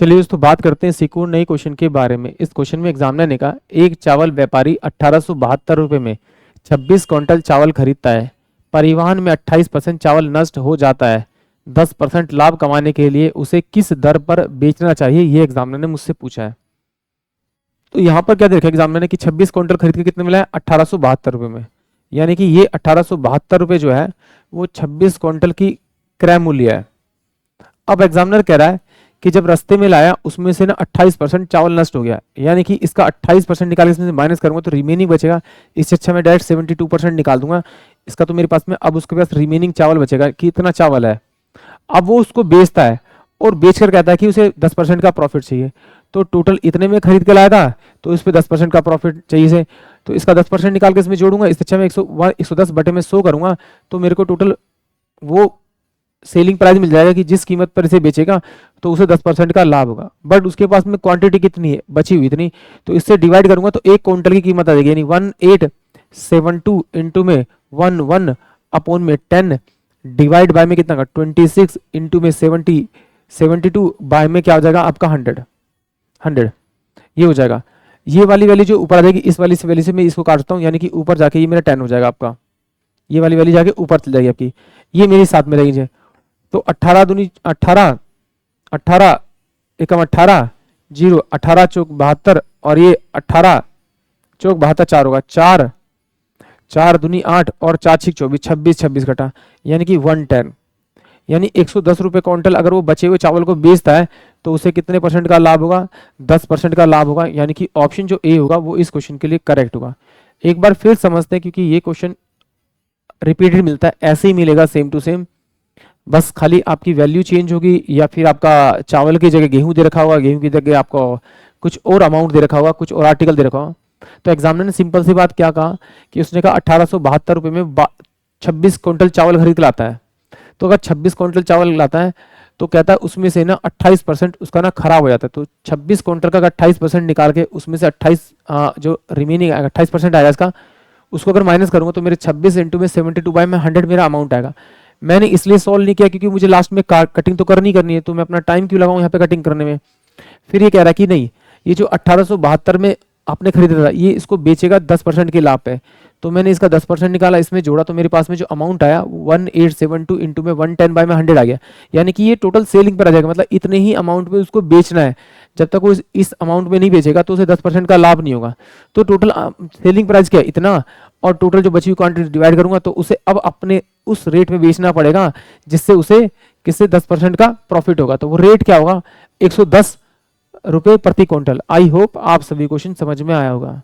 चलिए दोस्तों बात करते हैं सिक्योर नए क्वेश्चन के बारे में। इस क्वेश्चन में एग्जामिनर ने कहा एक चावल व्यापारी 1872 रुपये में 26 क्विंटल चावल खरीदता है, परिवहन में 28% चावल नष्ट हो जाता है, 10% लाभ कमाने के लिए उसे किस दर पर बेचना चाहिए, ये एग्जामिनर ने मुझसे पूछा है। तो यहाँ पर क्या देखा एग्जामिनर ने कि 26 क्विंटल खरीद के कितने मिला है 1872 रुपये में, यानी कि ये 1872 रुपये जो है वो 26 क्विंटल की क्रय मूल्य है। अब एग्जामिनर कह रहा है कि जब रास्ते में लाया उसमें से ना 28% चावल नष्ट हो गया, यानी कि इसका 28% निकाल के इसमें से माइनस करूंगा तो रिमेनिंग बचेगा। इससे अच्छा मैं डायरेक्ट 72% निकाल दूंगा इसका, तो मेरे पास में अब उसके पास रिमेनिंग चावल बचेगा कि इतना चावल है। अब वो उसको बेचता है और बेचकर कहता है कि उसे 10% का प्रॉफिट चाहिए, तो टोटल इतने में खरीद के लाया था तो इस पर 10% का प्रॉफिट चाहिए से, तो इसका 10% निकाल के इसमें जोड़ूंगा। इससे अच्छा मैं 110 बटे में 100 करूंगा तो मेरे को टोटल वो सेलिंग प्राइस मिल जाएगा कि जिस कीमत पर इसे बेचेगा तो उसे 10% का लाभ होगा। बट उसके पास में क्वांटिटी कितनी है बची हुई इतनी, तो इससे डिवाइड करूंगा तो एक क्विंटल की कीमत आ जाएगी, यानी 1872 इंटू में 11 अपॉन में 10 डिवाइड बाय में कितना का 26 इंटू में 72 बाय में क्या हो जाएगा आपका 100 ये हो जाएगा। ये वाली वैल्यू जो ऊपर आ जाएगी इस वाली वैल्यू से मैं इसको काटता हूँ, यानी कि ऊपर जाके ये मेरा 10 हो जाएगा आपका, ये वाली वैल्यू जाके ऊपर चल जाएगी आपकी, ये मेरी साथ में रहेगी। तो 18 दूनी 18 18 एकम 18 जीरो 18 चौक 72 और ये 18 चौक 72 4 होगा, 4 4 दूनी 8 और 4 6 24 26 घटा, यानी कि 110, यानी 110 रुपये क्विंटल अगर वो बचे हुए चावल को बेचता है तो उसे कितने परसेंट का लाभ होगा 10% का लाभ होगा, यानी कि ऑप्शन जो ए होगा वो इस क्वेश्चन के लिए करेक्ट होगा। एक बार फिर समझते हैं क्योंकि ये क्वेश्चन रिपीटेड मिलता है, ऐसे ही मिलेगा सेम टू सेम, बस खाली आपकी वैल्यू चेंज होगी या फिर आपका चावल की जगह गेहूं दे रखा होगा, गेहूं की जगह आपको कुछ और अमाउंट दे रखा होगा, कुछ और आर्टिकल दे रखा होगा। तो एग्जामिनर ने सिंपल सी बात क्या कहा कि उसने कहा 1872 रुपये में 26 क्विंटल चावल खरीद लाता है, तो अगर 26 क्विंटल चावल लाता है तो कहता है उसमें से ना 28% उसका ना खराब हो जाता है, तो 26 क्विंटल का 28% निकाल के उसमें से 28 जो रिमेनिंग 28% आएगा इसका, उसको अगर माइनस करूंगा तो मेरे 26 इंटू में 72 बाय में 100 मेरा अमाउंट आएगा। मैंने इसलिए सॉल्व नहीं किया क्योंकि मुझे लास्ट में कटिंग तो करनी है, तो मैं अपना टाइम क्यों लगाऊं यहाँ पे कटिंग करने में। फिर ये कह रहा है कि नहीं, ये जो 1872 में आपने खरीदा था ये इसको बेचेगा 10% के लाभ पे, तो मैंने इसका 10% निकाला, इसमें जोड़ा तो मेरे पास में जो अमाउंट आया 1872 इंटू में 110 बाय में 100 आ गया, यानी कि ये टोटल सेलिंग पर आ जाएगा, मतलब इतने ही अमाउंट में उसको बेचना है। जब तक वो इस अमाउंट में नहीं बेचेगा तो उसे 10% का लाभ नहीं होगा। तो टोटल सेलिंग प्राइस क्या है इतना, और टोटल जो बची हुई क्वांटिटी डिवाइड करूंगा तो उसे अब अपने उस रेट में बेचना पड़ेगा जिससे उसे किससे 10% का प्रॉफिट होगा। तो वो रेट क्या होगा 110 रुपये प्रति क्विंटल। आई होप आप सभी क्वेश्चन समझ में आया होगा।